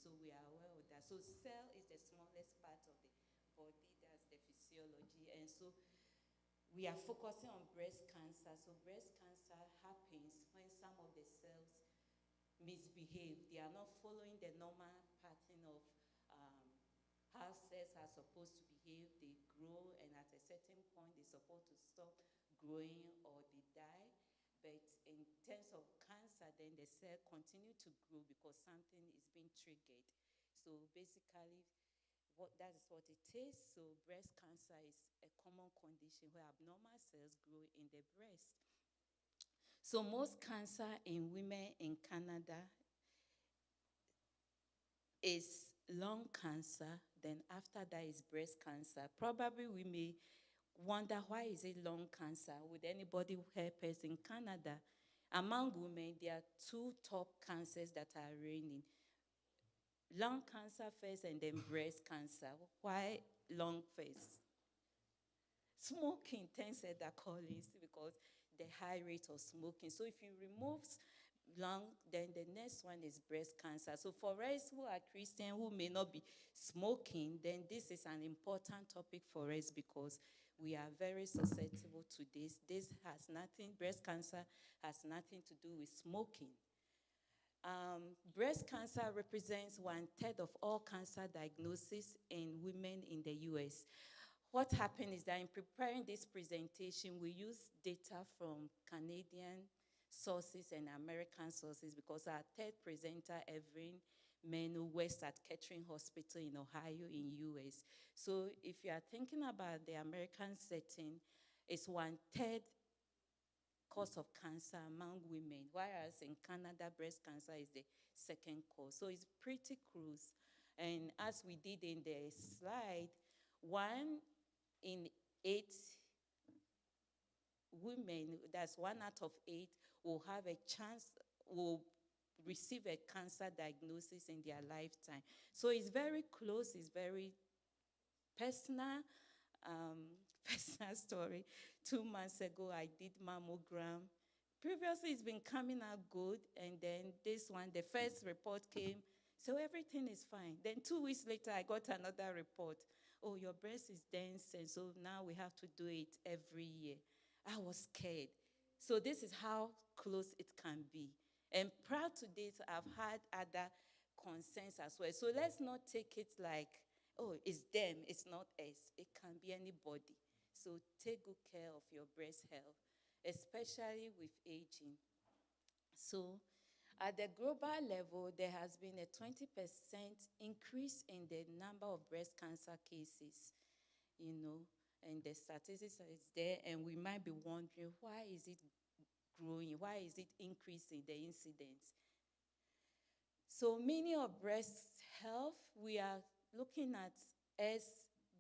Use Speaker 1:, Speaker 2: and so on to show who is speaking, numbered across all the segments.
Speaker 1: So we are aware of that. So cell is the smallest part of the body, that's the physiology. And so we are focusing on breast cancer. So breast cancer happens when some of the cells misbehave. They are not following the normal pattern of how cells are supposed to behave. They grow, and at a certain point, they're supposed to stop growing or they die. But in terms of cancer, then the cell continue to grow because something is being triggered. So basically, that is what it is. So breast cancer is a common condition where abnormal cells grow in the breast. So most cancer in women in Canada is lung cancer, then after that is breast cancer. Probably we may wonder, why is it lung cancer? Would anybody help us in Canada? Among women, there are two top cancers that are reigning. Lung cancer first and then breast cancer. Why lung first? Smoking tends to that Collins because the high rate of smoking. So if you remove lung, then the next one is breast cancer. So for us who are Christian, who may not be smoking, then this is an important topic for us because we are very susceptible to this. Breast cancer has nothing to do with smoking. Breast cancer represents 1/3 of all cancer diagnoses in women in the US. What happened is that in preparing this presentation, we used data from Canadian sources and American sources because our third presenter, Evelyn Menu, works at Kettering Hospital in Ohio in US. So if you are thinking about the American setting, it's 1/3 cause of cancer among women, whereas in Canada, breast cancer is the second cause. So it's pretty close. And as we did in the slide, 1 in 8 women, that's 1 out of 8, will have a chance, will receive a cancer diagnosis in their lifetime. So it's very close, it's very personal. Personal story. 2 months ago, I did mammogram. Previously, it's been coming out good, and then this one, the first report came, so everything is fine. Then 2 weeks later, I got another report. Oh, your breast is dense, and so now we have to do it every year. I was scared. So this is how close it can be. And prior to this, I've had other concerns as well. So let's not take it like, oh, it's them, it's not us. It can be anybody. So take good care of your breast health, especially with aging. So at the global level, there has been a 20% increase in the number of breast cancer cases, and the statistics is there, and we might be wondering, why is it growing? Why is it increasing, the incidence? So meaning of breast health, we are looking at us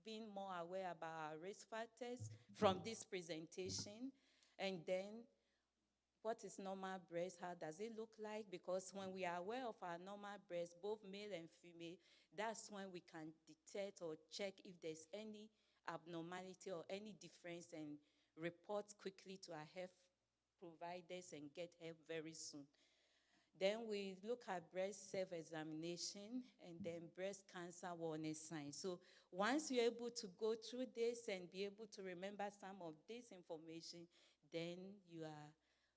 Speaker 1: being more aware about our risk factors from this presentation, and then what is normal breast, how does it look like? Because when we are aware of our normal breast, both male and female, that's when we can detect or check if there's any abnormality or any difference and report quickly to our health providers and get help very soon. Then we look at breast self-examination and then breast cancer warning signs. So once you're able to go through this and be able to remember some of this information, then you are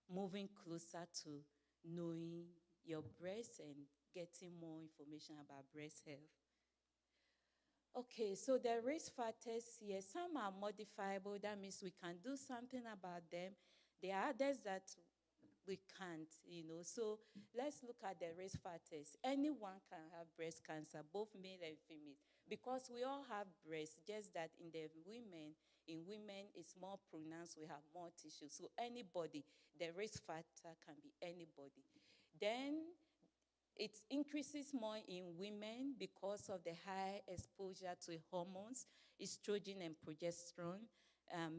Speaker 1: moving closer to knowing your breast and getting more information about breast health. Okay, so the risk factors here, some are modifiable. That means we can do something about them. There are others that we can't, So let's look at the risk factors. Anyone can have breast cancer, both male and female, because we all have breasts, just that in women it's more pronounced, we have more tissue. So anybody, the risk factor can be anybody. Then it increases more in women because of the high exposure to hormones, estrogen and progesterone.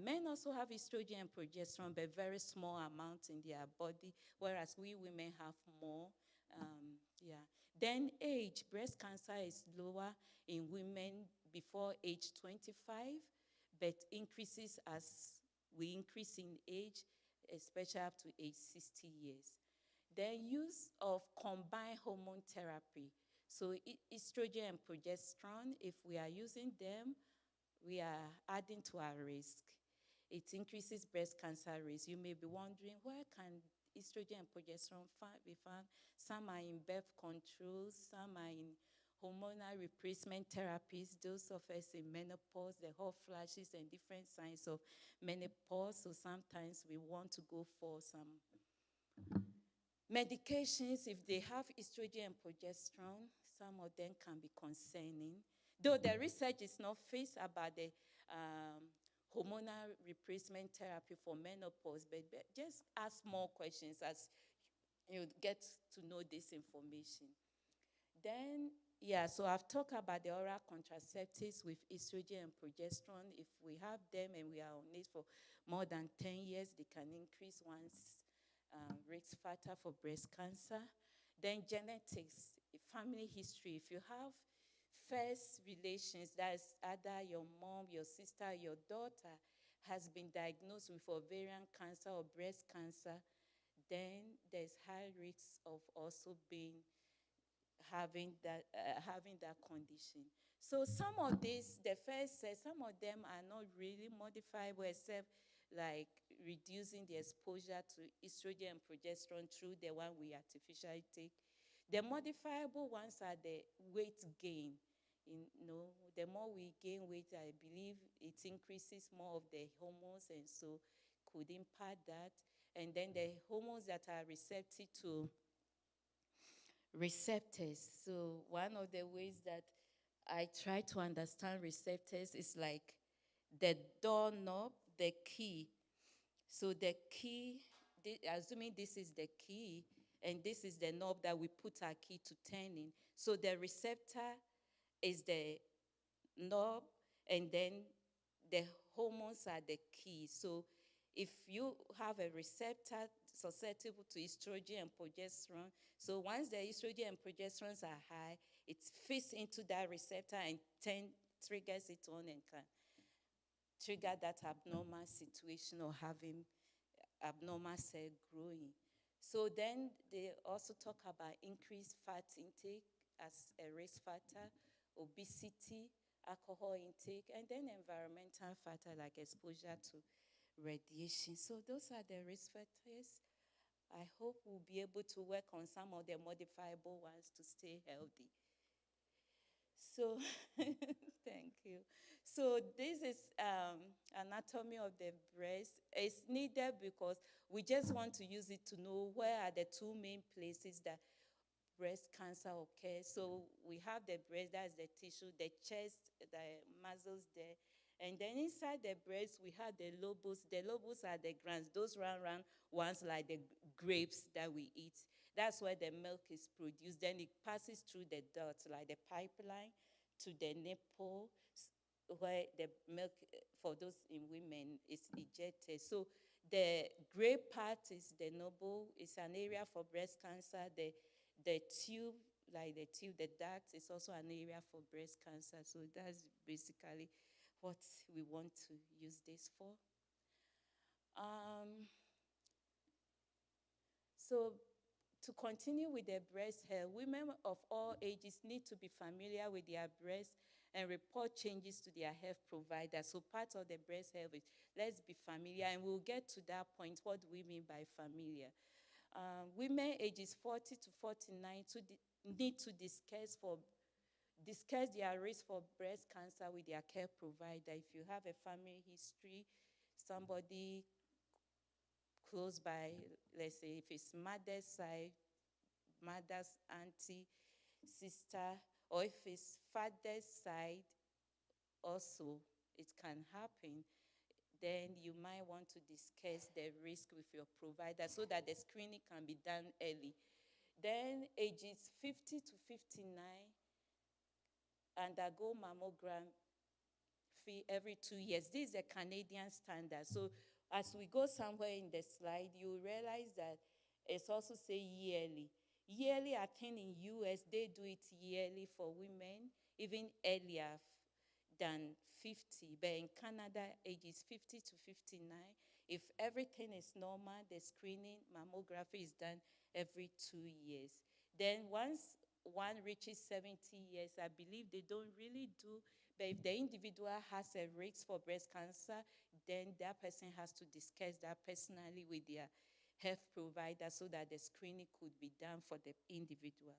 Speaker 1: Men also have estrogen and progesterone, but very small amounts in their body, whereas we women have more. Then age, breast cancer is lower in women before age 25, but increases as we increase in age, especially up to age 60 years. The use of combined hormone therapy. So estrogen and progesterone, if we are using them, we are adding to our risk. It increases breast cancer risk. You may be wondering, where can estrogen and progesterone be found? Some are in birth control, some are in hormonal replacement therapies, those of us in menopause, the hot flashes and different signs of menopause. So sometimes we want to go for some medications. If they have estrogen and progesterone, some of them can be concerning. Though the research is not fixed about the hormonal replacement therapy for menopause, but just ask more questions as you get to know this information. Then, yeah, so I've talked about the oral contraceptives with estrogen and progesterone. If we have them and we are on it for more than 10 years, they can increase one's risk factor for breast cancer. Then genetics, family history. If you have first relations, that's either your mom, your sister, your daughter has been diagnosed with ovarian cancer or breast cancer, then there's high risk of also being having that condition. So some of these, the first says, some of them are not really modifiable except like reducing the exposure to estrogen and progesterone through the one we artificially take. The modifiable ones are the weight gain. The more we gain weight, I believe it increases more of the hormones, and so could impact that. And then the hormones that are receptive to receptors. So one of the ways that I try to understand receptors is like the doorknob, the key. So the key, assuming this is the key, and this is the knob that we put our key to turn in. So the receptor is the knob, and then the hormones are the key. So if you have a receptor susceptible to estrogen and progesterone, so once the estrogen and progesterones are high, it fits into that receptor and triggers it on and can trigger that abnormal situation or having abnormal cell growing. So then they also talk about increased fat intake as a risk factor, obesity, alcohol intake, and then environmental factor like exposure to radiation. So those are the risk factors. I hope we'll be able to work on some of the modifiable ones to stay healthy. So, thank you. So this is anatomy of the breast. It's needed because we just want to use it to know where are the two main places that breast cancer occurs. So we have the breast, that's the tissue, the chest, the muscles there. And then inside the breast, we have the lobes. The lobes are the glands, those round ones like the grapes that we eat. That's where the milk is produced. Then it passes through the duct, like the pipeline, to the nipple, where the milk, for those in women, is ejected. So the gray part is the nipple. It's an area for breast cancer. The tube, like the tube, the duct, is also an area for breast cancer. So that's basically what we want to use this for. So to continue with the breast health, women of all ages need to be familiar with their breast and report changes to their health provider. So part of the breast health is let's be familiar, and we'll get to that point. What do we mean by familiar? Women ages 40 to 49 need to discuss their risk for breast cancer with their care provider. If you have a family history, somebody close by, let's say if it's mother's side, mother's auntie, sister, or if it's father's side, also it can happen, then you might want to discuss the risk with your provider so that the screening can be done early. Then ages 50 to 59 undergo mammogram fee every 2 years. This is a Canadian standard. So as we go somewhere in the slide, you realize that it's also say yearly. Yearly, I think in US, they do it yearly for women, even earlier than 50. But in Canada, ages 50 to 59. If everything is normal, the screening mammography is done every 2 years. Then once one reaches 70 years, I believe they don't really do. But if the individual has a risk for breast cancer, then that person has to discuss that personally with their health provider so that the screening could be done for the individual.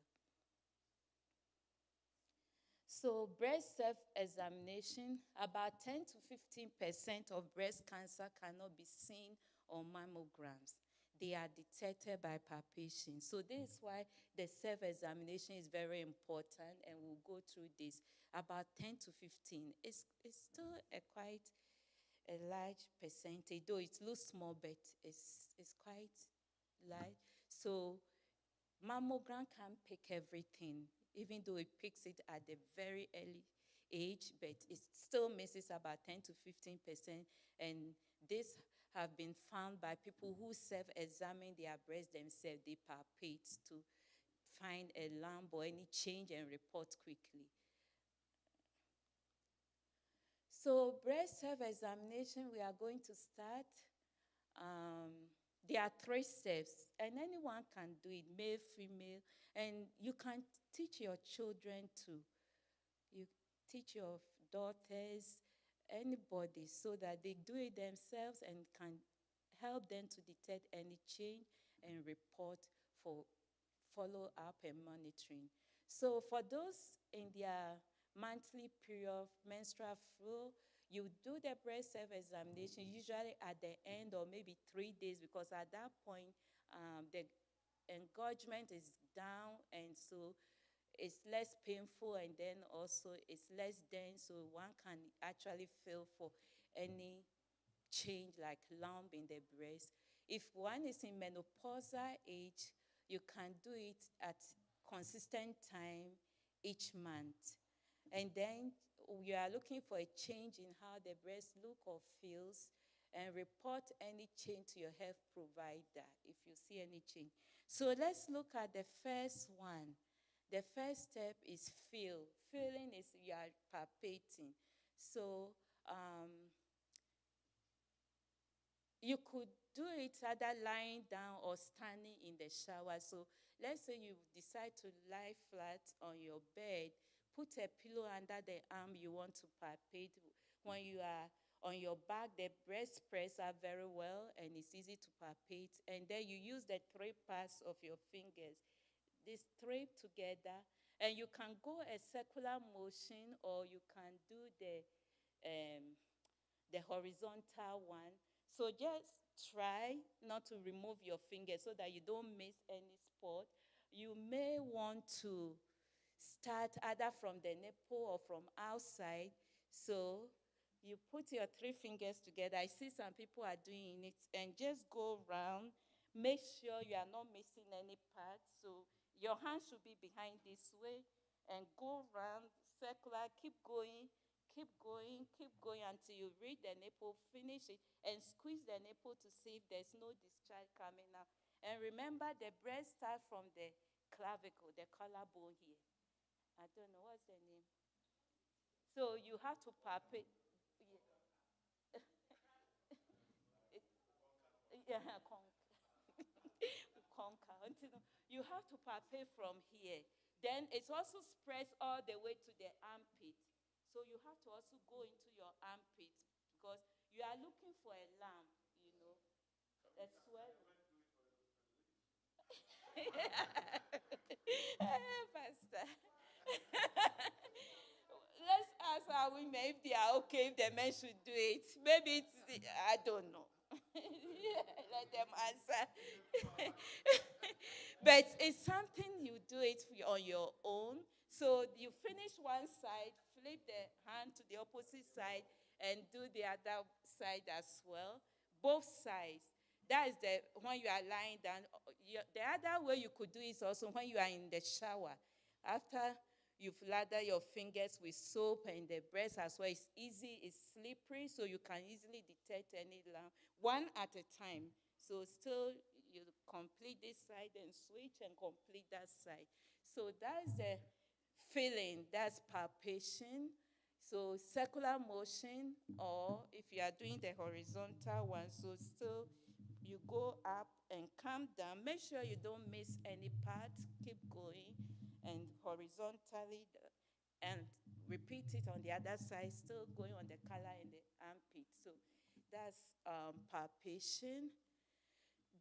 Speaker 1: So breast self-examination, about 10 to 15% of breast cancer cannot be seen on mammograms. They are detected by palpation. So this is why the self-examination is very important, and we'll go through this. About 10 to 15. It's still a quite a large percentage, though it looks small, but it's quite large. So mammogram can pick everything, even though it picks it at the very early age, but it still misses about 10 to 15%. And this have been found by people who self-examine their breast themselves. They palpate to find a lump or any change and report quickly. So breast self-examination, we are going to start. Um, there are 3 steps, and anyone can do it, male, female, and you can teach your children to. You teach your daughters, anybody, so that they do it themselves and can help them to detect any change and report for follow-up and monitoring. So for those in their monthly period, menstrual flow, you do the breast self-examination usually at the end or maybe 3 days, because at that point the engorgement is down, and so it's less painful, and then also it's less dense, so one can actually feel for any change like lump in the breast. If one is in menopausal age, you can do it at consistent time each month. And then you are looking for a change in how the breast look or feels, and report any change to your health provider if you see any change. So let's look at the first one. The first step is feel. Feeling is you are palpating. So you could do it either lying down or standing in the shower. So let's say you decide to lie flat on your bed, put a pillow under the arm you want to palpate. When you are on your back, the breast press up very well and it's easy to palpate. And then you use the 3 parts of your fingers, these 3 together, and you can go a circular motion or you can do um, the horizontal one. So just try not to remove your fingers so that you don't miss any spot. You may want to start either from the nipple or from outside. So you put your 3 fingers together. I see some people are doing it, and just go around. Make sure you are not missing any part. So your hand should be behind this way, and go around circular. Keep going until you reach the nipple, finish it, and squeeze the nipple to see if there's no discharge coming out. And remember, the breast starts from the clavicle, the collarbone here. I don't know what's the name. So you have to palpate. Yeah. Yeah, conquer. You have to palpate from here. Then it's also spreads all the way to the armpit. So you have to also go into your armpit because you are looking for a lamb, a swelling. Pastor. Let's ask our women if they are okay, if the men should do it. Maybe it's, I don't know. Let them answer. But it's something you do it on your own. So you finish one side, flip the hand to the opposite side, and do the other side as well. Both sides. That is when you are lying down. The other way you could do is also when you are in the shower. After you've lathered your fingers with soap and the breast as well, it's easy, it's slippery, so you can easily detect any lump, one at a time. So still, you complete this side and switch and complete that side. So that's the feeling, that's palpation. So circular motion, or if you are doing the horizontal one, so still you go up and come down. Make sure you don't miss any part. Keep going. And horizontally and repeat it on the other side, still going on the color in the armpit. So that's palpation.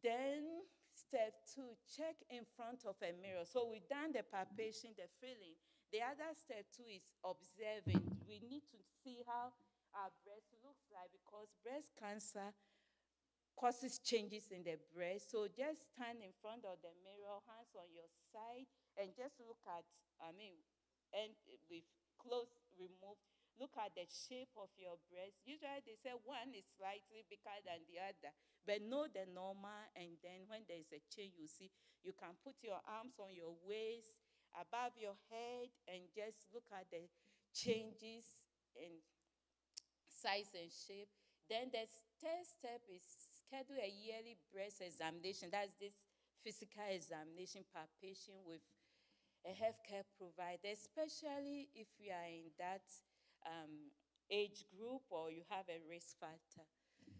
Speaker 1: Then step two, check in front of a mirror. So we've done the palpation, the feeling. The other step two is observing. We need to see how our breast looks like, because breast cancer causes changes in the breast. So just stand in front of the mirror, hands on your side, and just look at, and with clothes removed, look at the shape of your breast. Usually they say one is slightly bigger than the other, but know the normal, and then when there is a change, you see, you can put your arms on your waist, above your head, and just look at the changes in size and shape. Then the third step is schedule a yearly breast examination. That's this physical examination, palpation with a healthcare provider, especially if you are in that um, age group or you have a risk factor.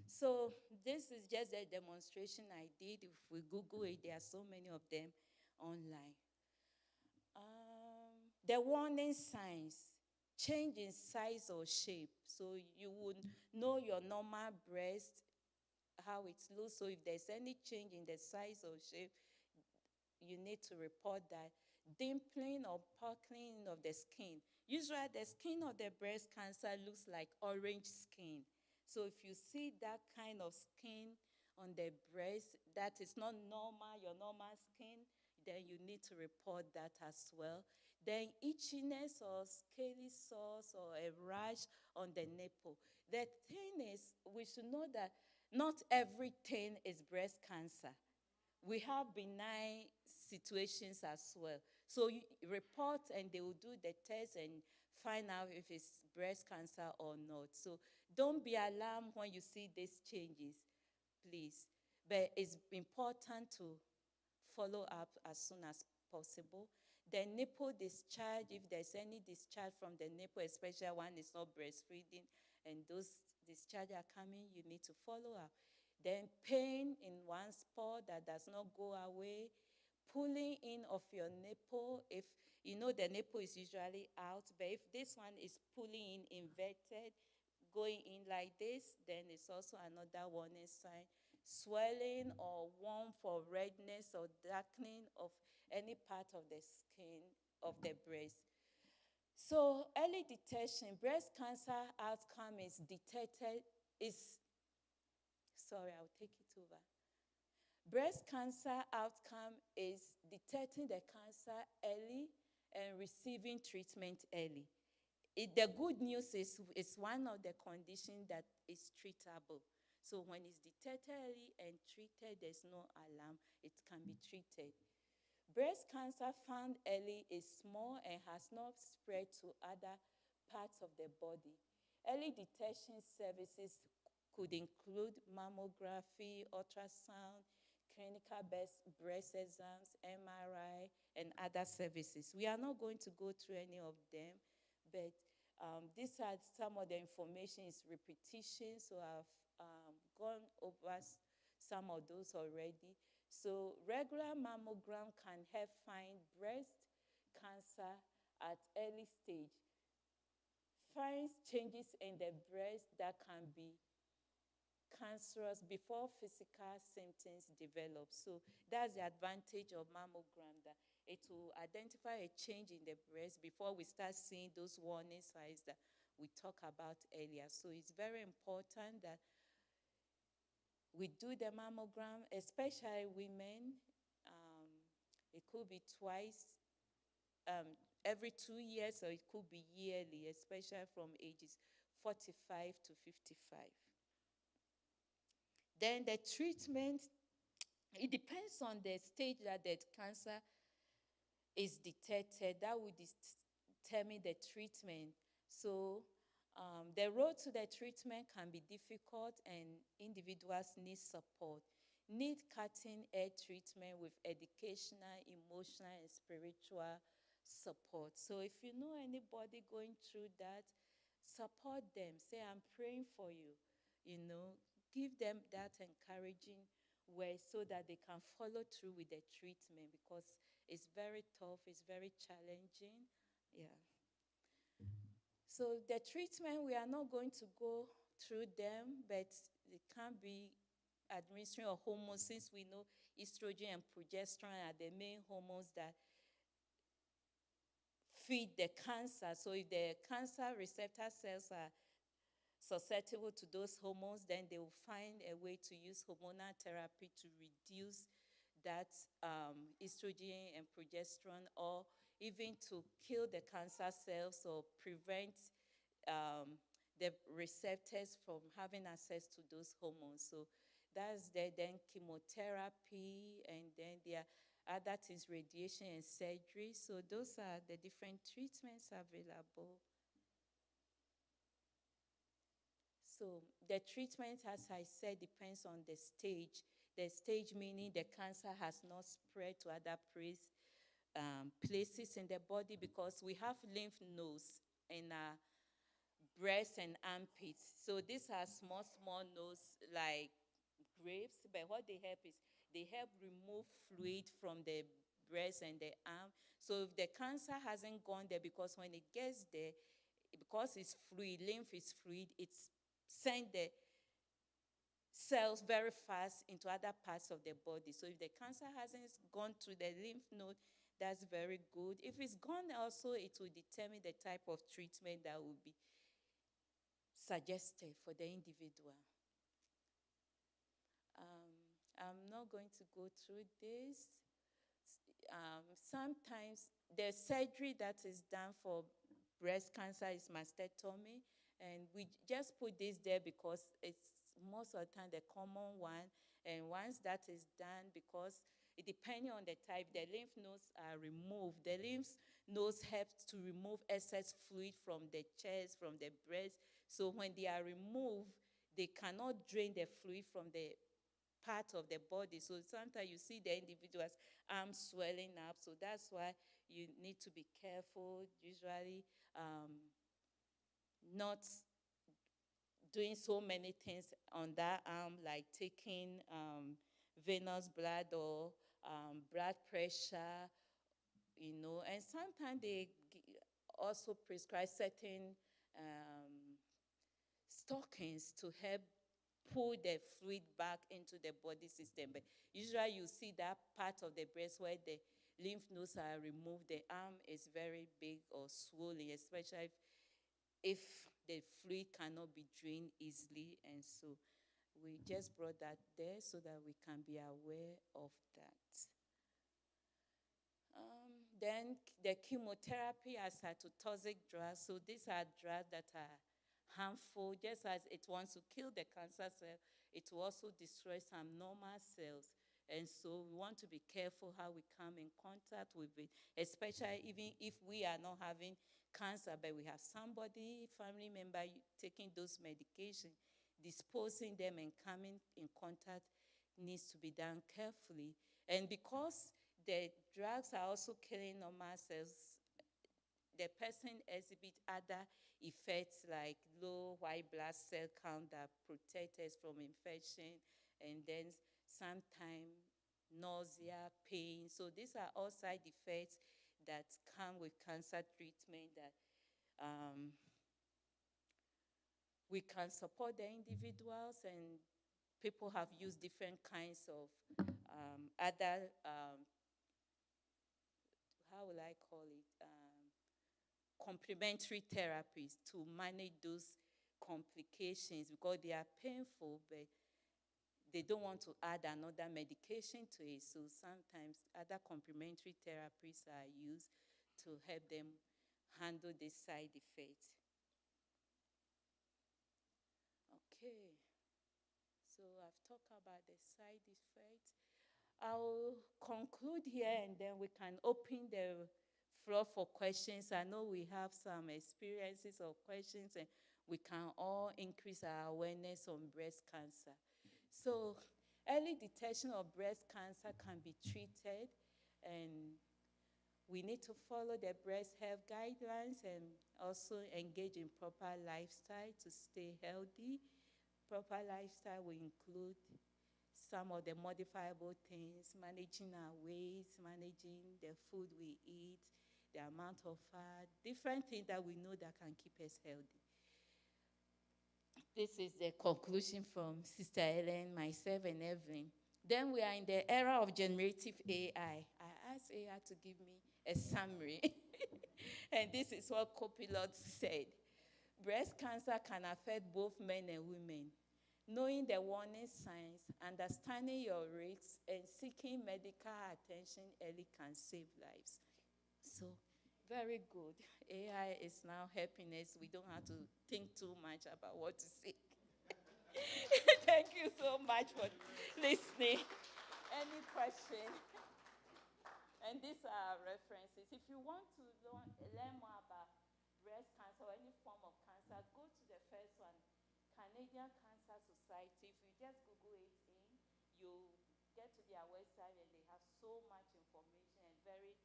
Speaker 1: So this is just a demonstration I did. If we Google it, there are so many of them online. The warning signs, change in size or shape. So you would know your normal breast, how it looks. So if there's any change in the size or shape, you need to report that. Dimpling or puckling of the skin. Usually the skin of the breast cancer looks like orange skin. So if you see that kind of skin on the breast, that is not normal, your normal skin, then you need to report that as well. Then itchiness or scaly sores or a rash on the nipple. The thing is, we should know that not everything is breast cancer. We have benign situations as well. So you report, and they will do the test and find out if it's breast cancer or not. So don't be alarmed when you see these changes, please. But it's important to follow up as soon as possible. The nipple discharge, if there's any discharge from the nipple, especially one is not breastfeeding, and those discharge are coming, you need to follow up. Then pain in one spot that does not go away, pulling in of your nipple. If you know the nipple is usually out, but if this one is pulling in inverted, going in like this, then it's also another warning sign. Swelling or warmth or redness or darkening of any part of the skin of the breast. So early detection, breast cancer outcome is detected, I'll take it over. Breast cancer outcome is detecting the cancer early and receiving treatment early. The good news is it's one of the conditions that is treatable. So when it's detected early and treated, there's no alarm. It can be treated. Breast cancer found early is small and has not spread to other parts of the body. Early detection services could include mammography, ultrasound, clinical breast exams, MRI, and other services. We are not going to go through any of them, but these are some of the information. Is repetition, so I've gone over some of those already. So regular mammogram can help find breast cancer at early stage, finds changes in the breast that can be cancerous before physical symptoms develop. So that's the advantage of mammogram, that it will identify a change in the breast before we start seeing those warning signs that we talked about earlier. So it's very important that we do the mammogram, especially women. It could be twice, every 2 years, or it could be yearly, especially from ages 45 to 55. Then the treatment, it depends on the stage that the cancer is detected. That would determine the treatment. So the road to the treatment can be difficult, and individuals need support. Need cutting-edge treatment with educational, emotional, and spiritual support. So if you know anybody going through that, support them. Say, I'm praying for you. Give them that encouraging way so that they can follow through with the treatment, because It's very tough, it's very challenging. Yeah. So the treatment, we are not going to go through them, but it can be administering of hormones, since we know estrogen and progesterone are the main hormones that feed the cancer. So if the cancer receptor cells are susceptible to those hormones, then they will find a way to use hormonal therapy to reduce that estrogen and progesterone, or even to kill the cancer cells or prevent um, the receptors from having access to those hormones. So that's there. Then chemotherapy, and then there are other things, radiation and surgery. So those are the different treatments available. So the treatment, as I said, depends on the stage. The stage meaning the cancer has not spread to other places in the body, because we have lymph nodes in our breast and armpits. So these are small, small nodes like grapes, but what they help is they help remove fluid from the breast and the arm. So if the cancer hasn't gone there, because when it gets there, because it's fluid, lymph is fluid, it's send the cells very fast into other parts of the body. So if the cancer hasn't gone to the lymph node, that's very good. If it's gone also, it will determine the type of treatment that will be suggested for the individual. I'm not going to go through this. Sometimes the surgery that is done for breast cancer is mastectomy, and we just put this there because it's most of the time the common one. And once that is done, because it depending on the type, the lymph nodes are removed. The lymph nodes help to remove excess fluid from the chest, from the breast. So when they are removed, they cannot drain the fluid from the part of the body. So sometimes you see the individual's arms swelling up. So that's why you need to be careful. Usually, not doing so many things on that arm, like taking venous blood or blood pressure, And sometimes they also prescribe certain stockings to help pull the fluid back into the body system. But usually you see that part of the breast where the lymph nodes are removed, the arm is very big or swollen, especially if the fluid cannot be drained easily. And so we just brought that there so that we can be aware of that. Then the chemotherapy are cytotoxic drugs. So these are drugs that are harmful. Just as it wants to kill the cancer cell, it will also destroy some normal cells. And so we want to be careful how we come in contact with it, especially even if we are not having cancer, but we have somebody, family member, taking those medications, disposing them and coming in contact needs to be done carefully. And because the drugs are also killing normal cells, the person exhibits other effects like low white blood cell count that protect us from infection, and then sometimes nausea, pain. So these are all side effects that come with cancer treatment that we can support the individuals, and people have used different kinds of other, how will I call it, complementary therapies to manage those complications, because they are painful, but they don't want to add another medication to it. So sometimes other complementary therapies are used to help them handle the side effects. Okay, so I've talked about the side effects. I'll conclude here, and then we can open the floor for questions. I know we have some experiences or questions, and we can all increase our awareness on breast cancer. So early detection of breast cancer can be treated, and we need to follow the breast health guidelines and also engage in proper lifestyle to stay healthy. Proper lifestyle will include some of the modifiable things, managing our weight, managing the food we eat, the amount of fat, different things that we know that can keep us healthy. This is the conclusion from Sister Ellen, myself, and Evelyn. Then we are in the era of generative AI. I asked AI to give me a summary. And this is what Copilot said. Breast cancer can affect both men and women. Knowing the warning signs, understanding your risks, and seeking medical attention early can save lives. So, very good. AI is now helping us. We don't have to think too much about what to say. Thank you so much for listening. Any question? And these are references. If you want to learn more about breast cancer or any form of cancer, go to the first one, Canadian Cancer Society. If you just Google it in, you get to their website and they have so much information and very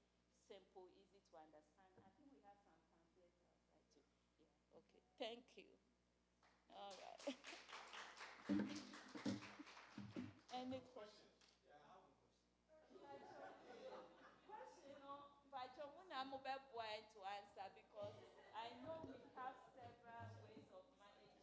Speaker 1: simple, easy to understand. I think we have some pamphlets outside too. Yeah, okay. Thank you. All right. Any question? Yeah, I have a question. Question, but to answer because I know we have several ways of managing.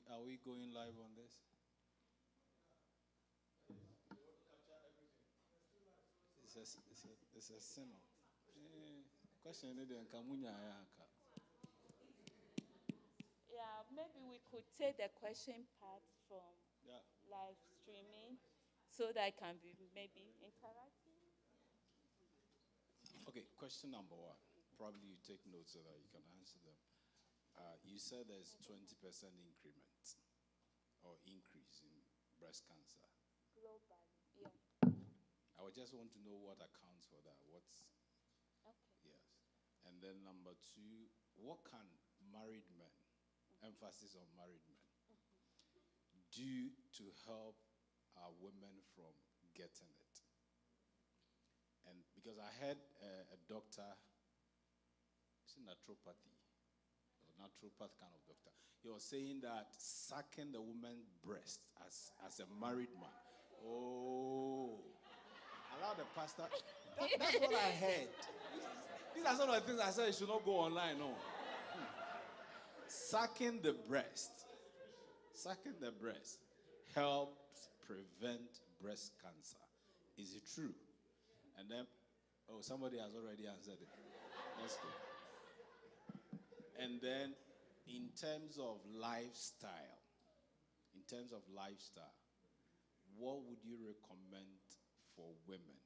Speaker 2: Are we going live on this? It's a sin. Question
Speaker 1: Yeah, maybe we could take the question part from live streaming so that it can be maybe interactive.
Speaker 2: Okay, question number one. Probably you take notes so that you can answer them. You said there's 20% increment or increase in breast cancer.
Speaker 1: Globally, yeah.
Speaker 2: I would just want to know what accounts for that.
Speaker 1: Okay.
Speaker 2: Yes. And then number two, what can married men, emphasis on married men, do to help our women from getting it? And because I had a doctor, it's a naturopathy, or naturopath kind of doctor. He was saying that sucking the woman's breast as a married man. Oh, allow the pastor. That's what I heard. These are some of the things I said you should not go online. No. Sucking the breast helps prevent breast cancer. Is it true? And then, somebody has already answered it. That's good. And then, in terms of lifestyle, what would you recommend for women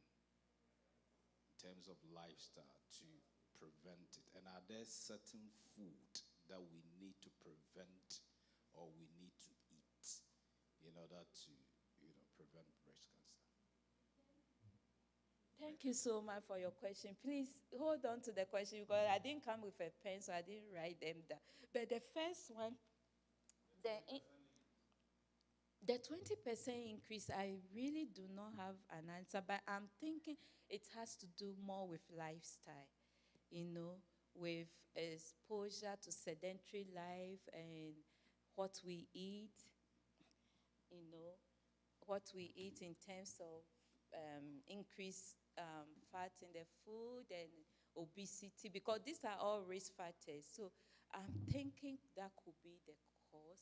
Speaker 2: in terms of lifestyle to prevent it? And are there certain food that we need to prevent or we need to eat in order to, prevent breast cancer?
Speaker 1: Thank you so much for your question. Please hold on to the question because I didn't come with a pen, so I didn't write them down. But the first one, the 20% increase, I really do not have an answer, but I'm thinking it has to do more with lifestyle, with exposure to sedentary life and what we eat, what we eat in terms of increased fat in the food and obesity, because these are all risk factors. So I'm thinking that could be the cause.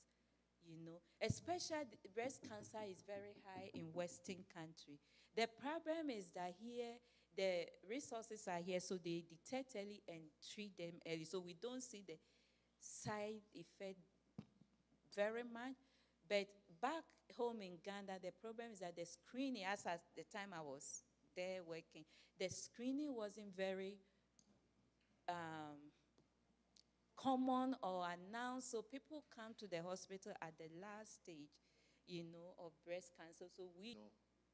Speaker 1: Especially breast cancer is very high in Western country. The problem is that here, the resources are here, so they detect early and treat them early. So we don't see the side effect very much. But back home in Ghana, the problem is that the screening, as at the time I was there working, the screening wasn't very common or announced, so people come to the hospital at the last stage, of breast cancer. So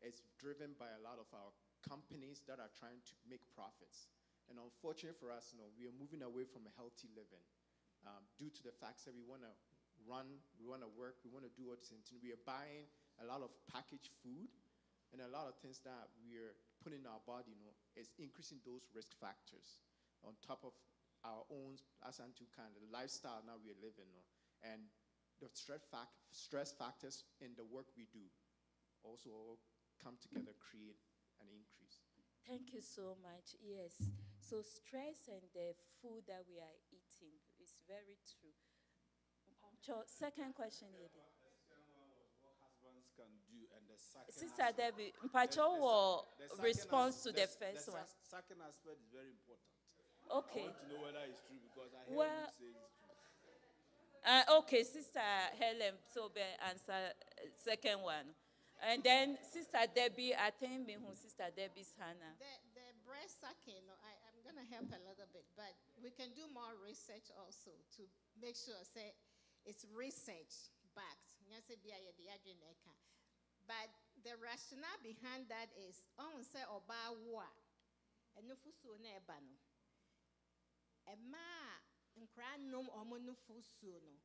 Speaker 3: it's driven by a lot of our companies that are trying to make profits. And unfortunately for us, we are moving away from a healthy living due to the fact that we want to run, we want to work, we want to do what's into. We are buying a lot of packaged food and a lot of things that we are putting in our body, is increasing those risk factors on top of our own as and to kind of lifestyle now we're living, no? And the stress factors in the work we do also all come together, create an increase.
Speaker 1: Thank you so much. Yes. So stress and the food that we are eating is very true. Second question, Eddie.
Speaker 2: What husbands can do, and the second
Speaker 1: Sister
Speaker 2: aspect,
Speaker 1: Debbie, Mpacho will response to the first one.
Speaker 2: second aspect is very important.
Speaker 1: Okay.
Speaker 2: I want to know whether it's true because I heard
Speaker 1: Well,
Speaker 2: you say it's true.
Speaker 1: Okay, Sister Helen Sobe answer second one. And then Sister Debbie, I think me who Sister Debbie's Hannah.
Speaker 4: The breast sucking, I'm going to help a little bit, but we can do more research also to make sure, say, it's research backed. But the rationale behind that is, on say oba wa, enufusu na ebano. Ema nkra nom omo nufusu no,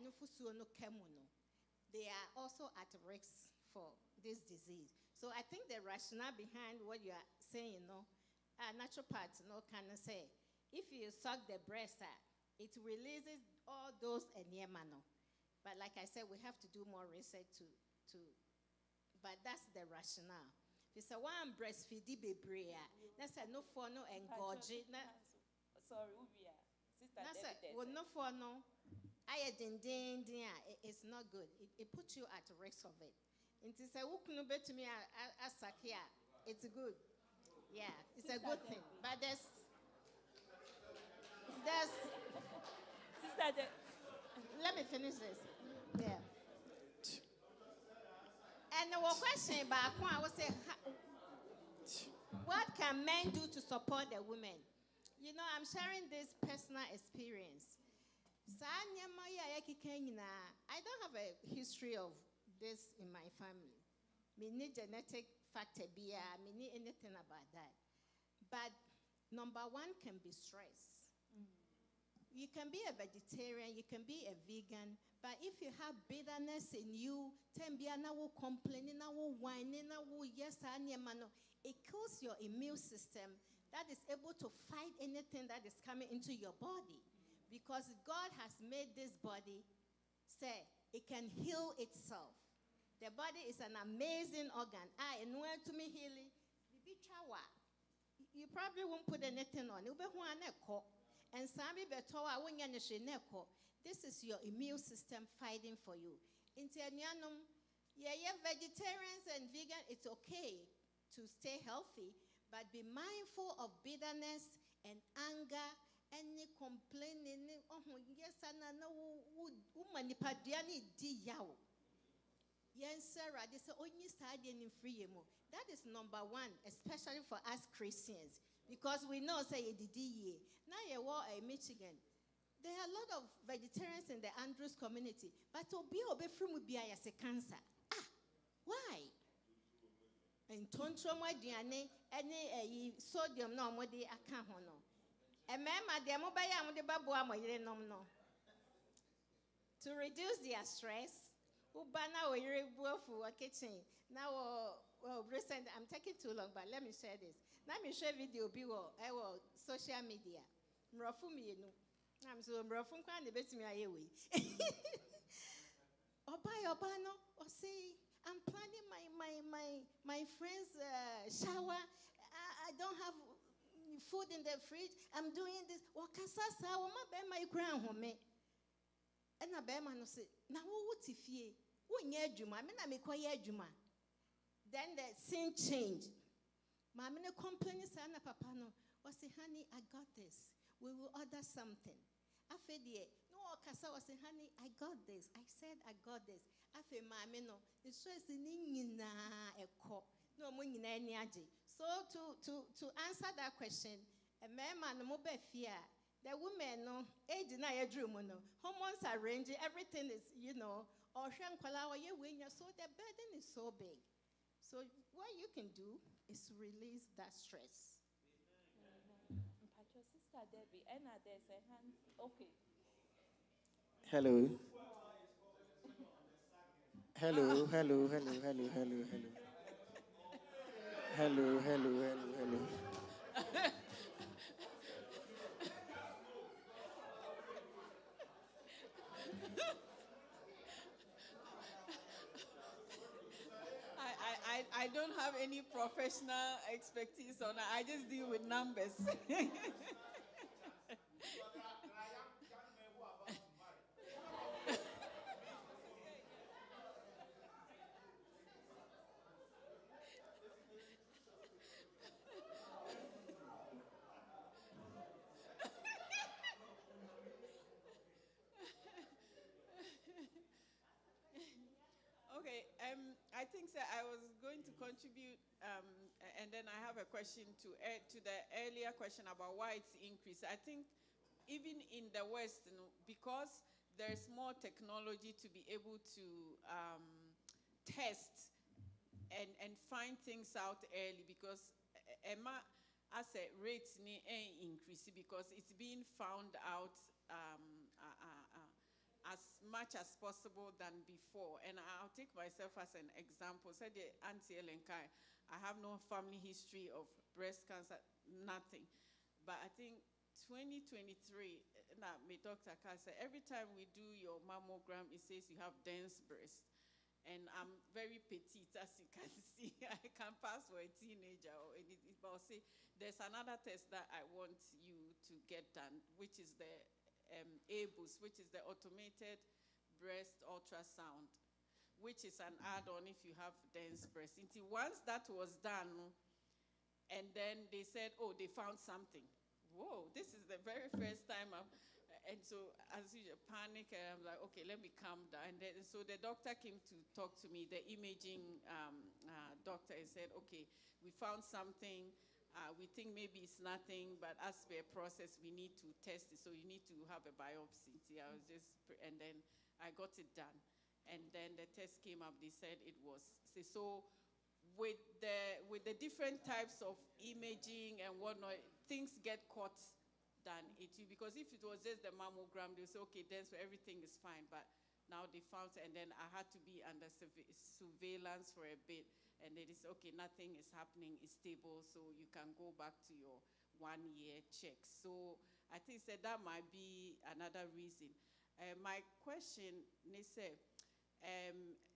Speaker 4: nufusu no kemu no. They are also at risk for this disease. So I think the rationale behind what you are saying, naturopaths, can say, if you suck the breast out, it releases all those enema. But like I said, we have to do more research but that's the rationale. If it's a one breastfeed baby, that's a no for no engorge.
Speaker 1: Sorry, Ubia. Sister
Speaker 4: That's
Speaker 1: Debbie.
Speaker 4: well, no for no. It's not good. It puts you at risk of it. It's a to me it's good. Yeah, it's a good thing. But there's
Speaker 1: Sister Debbie.
Speaker 4: Let me finish this. Yeah. And the question about I would say, what can men do to support the women? You know, I'm sharing this personal experience. I don't have a history of this in my family. Me need genetic factor be me need anything about that. But number one can be stress. You can be a vegetarian, you can be a vegan, but if you have bitterness in you, complaining, whining, it kills your immune system that is able to fight anything that is coming into your body. Because God has made this body, say, it can heal itself. The body is an amazing organ. And where to me healing, you probably won't put anything on. And this is your immune system fighting for you. Vegetarians and vegan, it's okay to stay healthy, but be mindful of bitterness and anger, any complaining. That is number one, especially for us Christians, because we know say now you are in Michigan. There are a lot of vegetarians in the Andrews community, but from as a cancer. Why? And tontroma diane any sodium no more de aka hono. A mema de mobile am de babu no. To reduce their stress, ubana or for a kitchen. Now recent I'm taking too long, but let me share this. Let me share video biwo social media. Mrafumi no. I'm so mrafum kwa de betimi ayewe. Obano or say I'm planning my friend's shower. I don't have food in the fridge. I'm doing this. Wakasasa wama be my grand home. And a bear man say, now what if ye? When ye juma, I mean I make juma. Then the scene changed. Mamma complaining sana papa no. Was say, honey, I got this. We will order something. I fed ye. No, Kasa was say, honey, I got this. I said I got this. I feel mamma no. The stress in a cop. No money in any aji. So to answer that question, a man no more fear. The women no age na dream no. Hormones are ranging. Everything is, or so the burden is so big. So what you can do is release that stress.
Speaker 1: Sister Debbie, and there's a hand. Okay.
Speaker 5: Hello. Hello.
Speaker 6: I don't have any professional expertise on it. I just deal with numbers. Okay, I think that I was going to contribute, and then I have a question to add to the earlier question about why it's increased. I think even in the West, because there's more technology to be able to test and find things out early, because Emma as a rate increase because it's being found out as much as possible than before. And I'll take myself as an example. Said the Auntie Ellen Kai, I have no family history of breast cancer, nothing. But I think 2023, now my doctor can say every time we do your mammogram, it says you have dense breast. And I'm very petite, as you can see. I can pass for a teenager or anything. But I'll say there's another test that I want you to get done, which is the ABUS, which is the automated breast ultrasound, which is an add-on if you have dense breast. Until once that was done, and then they said, oh, they found something. Whoa, this is the very first time and so as usual, panic, and I'm like, okay, let me calm down. And then, so the doctor came to talk to me, the imaging doctor, and said, okay, we found something. We think maybe it's nothing, but as per process, we need to test it. So you need to have a biopsy. See, I was just, and then I got it done. And then the test came up. They said it was. So with the different types of imaging and whatnot, things get caught than it. Because if it was just the mammogram, they would say, okay, then so everything is fine. But now they found, and then I had to be under surveillance for a bit. And they said, okay, nothing is happening, it's stable, so you can go back to your 1-year check. So I think that might be another reason. My question, Nise,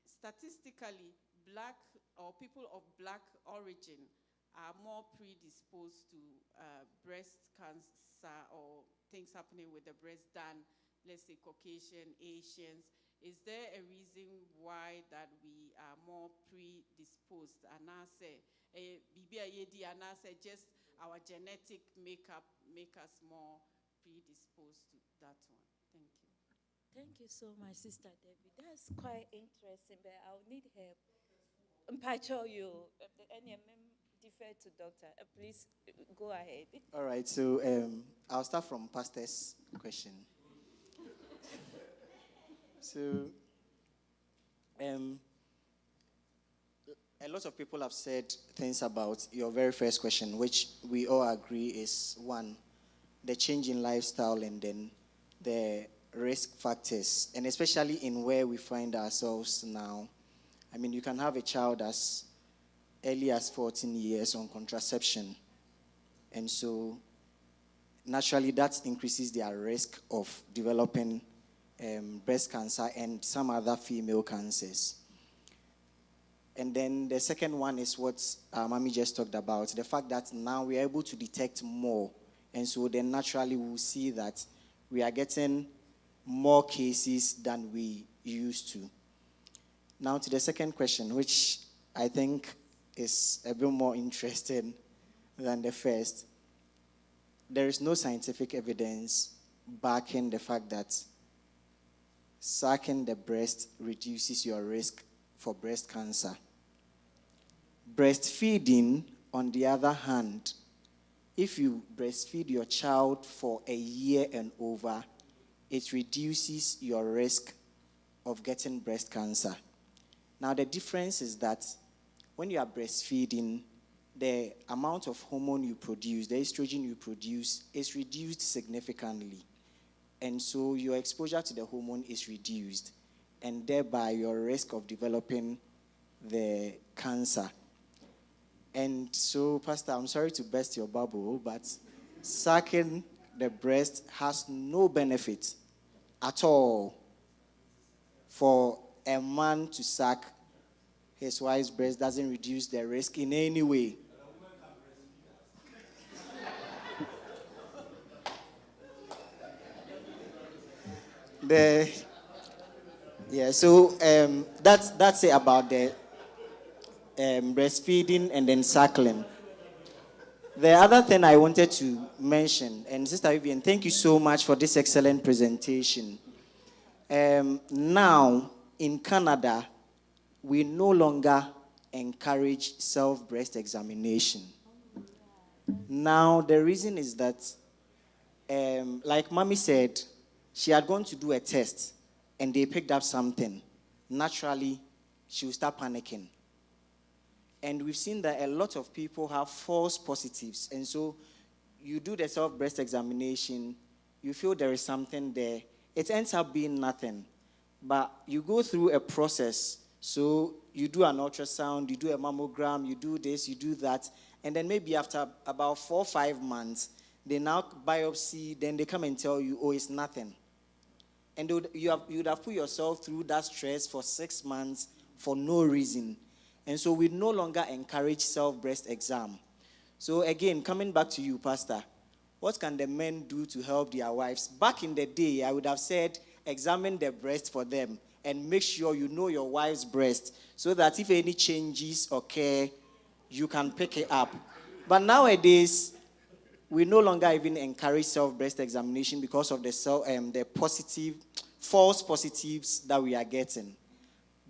Speaker 6: statistically, black or people of black origin are more predisposed to breast cancer or things happening with the breast than, let's say, Caucasian, Asians. Is there a reason why that we are more predisposed? And I say, just our genetic makeup make us more predisposed to that one. Thank you.
Speaker 1: Thank you so much, Sister Debbie. That's quite interesting, but I'll need help. Mpacho, you defer to doctor. Please go ahead.
Speaker 5: All right, so I'll start from Pastor's question. So, a lot of people have said things about your very first question, which we all agree is one, the change in lifestyle, and then the risk factors, and especially in where we find ourselves now. I mean, you can have a child as early as 14 years on contraception, and so naturally that increases their risk of developing breast cancer and some other female cancers. And then the second one is what Mami just talked about, the fact that now we are able to detect more. And so then naturally we'll see that we are getting more cases than we used to. Now to the second question, which I think is a bit more interesting than the first. There is no scientific evidence backing the fact that sucking the breast reduces your risk for breast cancer. Breastfeeding, on the other hand, if you breastfeed your child for a year and over, it reduces your risk of getting breast cancer. Now, the difference is that when you are breastfeeding, the amount of hormone you produce, the estrogen you produce, is reduced significantly. And so your exposure to the hormone is reduced, and thereby your risk of developing the cancer. And so, Pastor, I'm sorry to burst your bubble, but sucking the breast has no benefit at all for a man to suck his wife's breast doesn't reduce the risk in any way. So that's it about the breastfeeding and then suckling. The other thing I wanted to mention, and Sister Vivian, thank you so much for this excellent presentation. Now, in Canada, we no longer encourage self-breast examination. Now, the reason is that, like Mommy said, she had gone to do a test, and they picked up something. Naturally, she will start panicking. And we've seen that a lot of people have false positives. And so you do the self-breast examination, you feel there is something there. It ends up being nothing. But you go through a process. So you do an ultrasound, you do a mammogram, you do this, you do that. And then maybe after about 4 or 5 months, they now biopsy, then they come and tell you, oh, it's nothing. And you would have put yourself through that stress for 6 months for no reason. And so we no longer encourage self-breast exam. So again, coming back to you, Pastor, what can the men do to help their wives? Back in the day, I would have said, examine the breast for them and make sure you know your wife's breast so that if any changes occur, you can pick it up. But nowadays, we no longer even encourage self-breast examination because of the false positives that we are getting.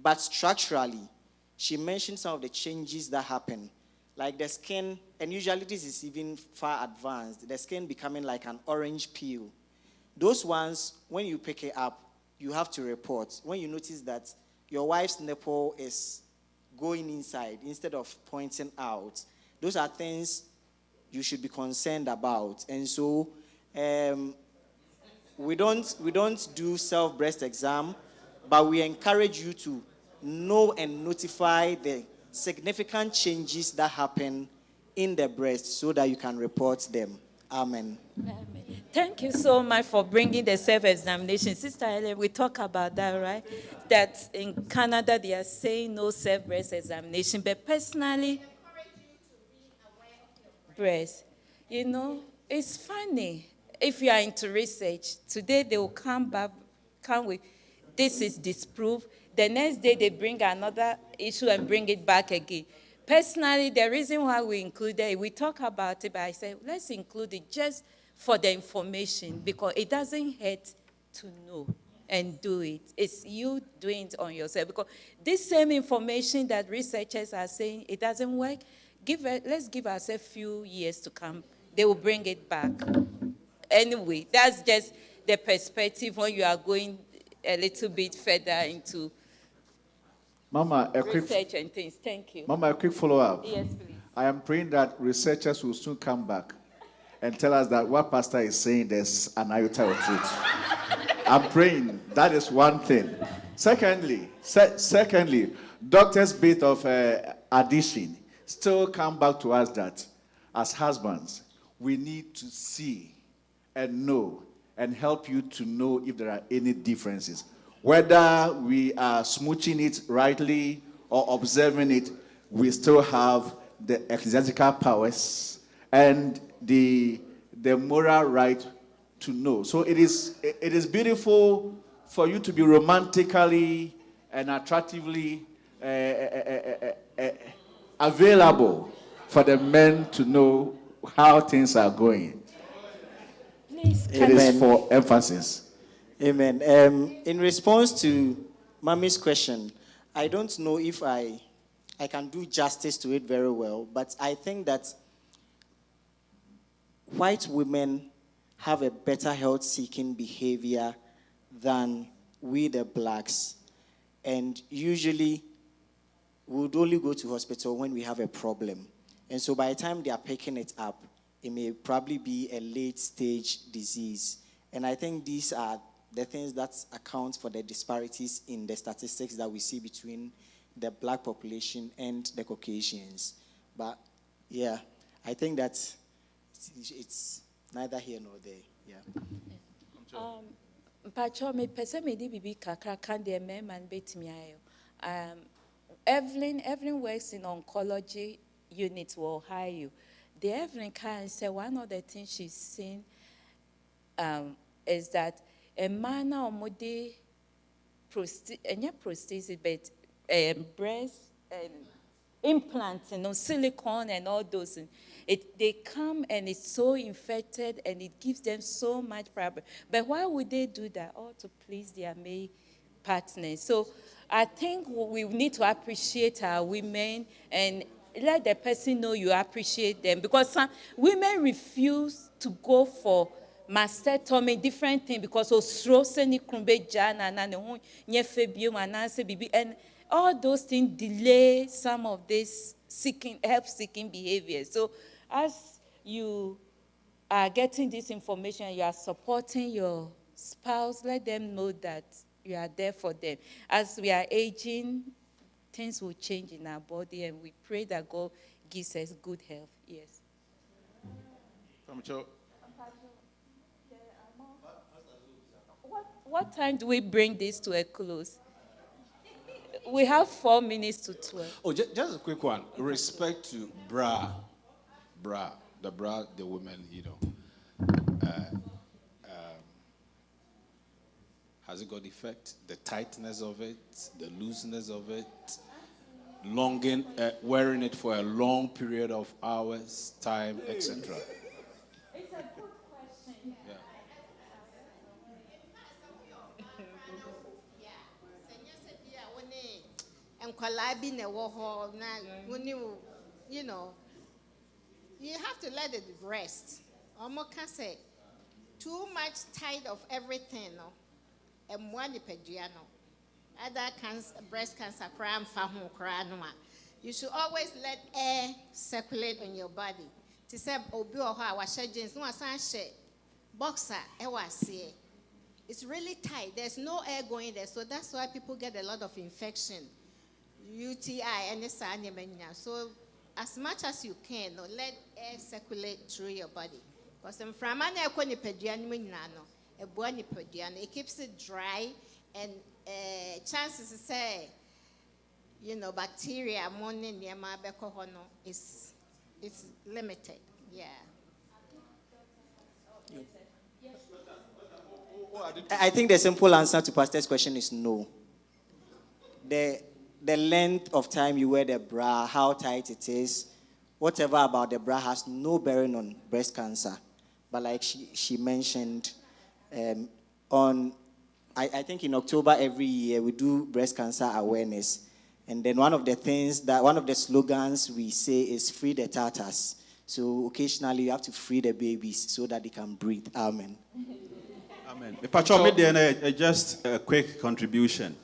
Speaker 5: But structurally, she mentioned some of the changes that happen, like the skin, and usually this is even far advanced, the skin becoming like an orange peel. Those ones, when you pick it up, you have to report. When you notice that your wife's nipple is going inside instead of pointing out, those are things you should be concerned about. And so we don't do self-breast exam, but we encourage you to know and notify the significant changes that happen in the breast so that you can report them. Amen.
Speaker 1: Amen. Thank you so much for bringing the self-examination. Sister Helen, we talk about that, right? That in Canada, they are saying no self-breast examination. But personally, breast, it's funny. If you are into research, today they will come with, this is disproved. The next day, they bring another issue and bring it back again. Personally, the reason why we included it, we talk about it, but I said, let's include it just for the information because it doesn't hurt to know and do it. It's you doing it on yourself because this same information that researchers are saying it doesn't work, let's give ourselves a few years to come. They will bring it back. Anyway, that's just the perspective when you are going a little bit further into
Speaker 7: Mama,
Speaker 1: research and things. Thank you.
Speaker 7: Mama, a quick follow-up.
Speaker 1: Yes, please.
Speaker 7: I am praying that researchers will soon come back and tell us that what Pastor is saying, there's an iota of truth. I'm praying. That is one thing. Secondly, doctors' bit of addition still come back to us that as husbands, we need to see and know and help you to know if there are any differences. Whether we are smooching it rightly or observing it, we still have the ecclesiastical powers and the moral right to know. So it is beautiful for you to be romantically and attractively available for the men to know how things are going.
Speaker 1: Please,
Speaker 7: It is for emphasis.
Speaker 5: Amen. In response to Mommy's question, I don't know if I can do justice to it very well, but I think that white women have a better health-seeking behavior than we the blacks. And usually, we would only go to hospital when we have a problem. And so by the time they are picking it up, it may probably be a late-stage disease. And I think these are the things that account for the disparities in the statistics that we see between the black population and the Caucasians. But yeah, I think that it's neither here nor there. Yeah.
Speaker 1: Mpacho me pese me di bibi kakra kan de me man betimi ayo. Evelyn works in oncology unit will hire you. The Evelyn can say one of the things she's seen is that a man or modi prosthesis, but breast implants, silicone and all those. They come and it's so infected and it gives them so much problem. But why would they do that? All to please their male partners. So I think we need to appreciate our women and let the person know you appreciate them, because some women refuse to go for mastectomy, different thing, because and all those things delay some of this help-seeking behavior. So as you are getting this information, you are supporting your spouse, let them know that you are there for them. As we are aging, things will change in our body, and we pray that God gives us good health. Yes. What time do we bring this to a close? We have 4 minutes to 12.
Speaker 2: Oh, just a quick one. Respect to bra, the women, has it got effect? The tightness of it, the looseness of it, wearing it for a long period of hours, time, etc.
Speaker 1: It's a good question.
Speaker 2: Yeah.
Speaker 4: You have to let it rest. Can say too much tight of everything, no. And one pediano. Other cancer, breast cancer, crime, you should always let air circulate in your body. To say, obi or how I share jeans, no, boxer, it's really tight. There's no air going there, so that's why people get a lot of infection, UTI, and this. So, as much as you can, let air circulate through your body. Because it keeps it dry, and chances to say, bacteria is limited. Yeah.
Speaker 5: I think the simple answer to Pastor's question is no. The length of time you wear the bra, how tight it is, whatever about the bra has no bearing on breast cancer. But like she mentioned, I think in October every year we do breast cancer awareness. And then one of the slogans we say is free the tatas. So occasionally you have to free the babies so that they can breathe. Amen.
Speaker 8: Amen. Just a quick contribution.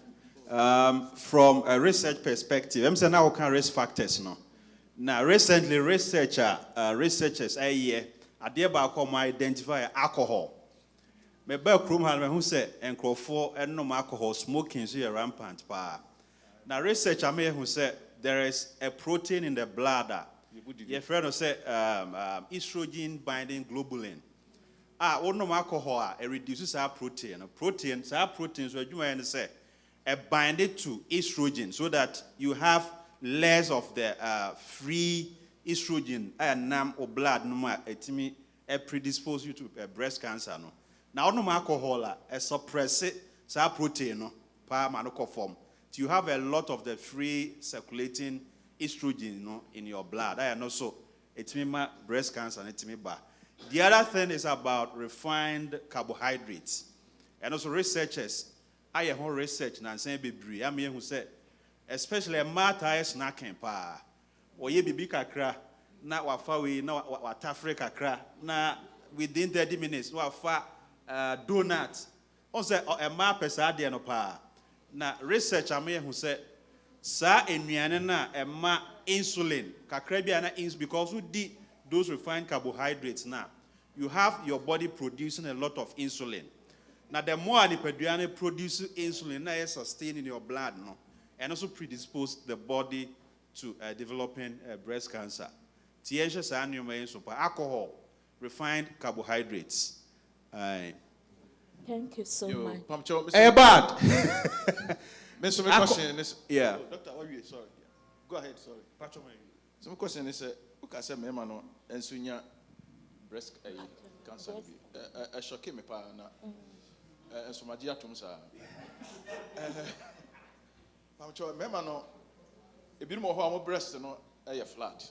Speaker 8: From a research perspective, I'm saying now we can risk factors. No? Now, recently, researchers identify alcohol. Me ba krum ha me hu se enkrofo enom alcohol smoking so rampant pa. Now research am hu se there is a protein in the blood. Your friend say estrogen binding globulin. Onom alcohol it reduces our protein. Proteins so adwuma en say e bind it to estrogen so that you have less of the free estrogen nam or blood no ma etimi predispose you to breast cancer no. Now, no alcohol, suppress it, protein, no, form. You have a lot of the free circulating estrogen, in your blood. I know so. It's me breast cancer, it's me bad. The other thing is about refined carbohydrates, and also researchers. I have whole research now saying baby. I mean who said, especially a matter snacking pa, or ye baby kakra, na wafawi, na watafre kakra, na within 30 minutes, wafa. Donut. Also, a map is no pa. Now, research I mean who said, Sa enuane a ma insulin. Kakrebiana is because we did those refined carbohydrates now. You have your body producing a lot of insulin. Now, the more anipaduane produces insulin, now it's sustained in your blood, no, and also predispose the body to developing breast cancer. Tiesha sa super alcohol, refined carbohydrates.
Speaker 1: Thank you so much.
Speaker 8: Bad.
Speaker 7: Mr. My question is,
Speaker 8: Yeah.
Speaker 7: Doctor, what are you? Sorry. Go ahead, sorry. So my question is, who can say me man and sunya breast cancer? I shock me pa na. And so my dear Tumsa. I'm sure me man no. A bit more how my breast no a flat.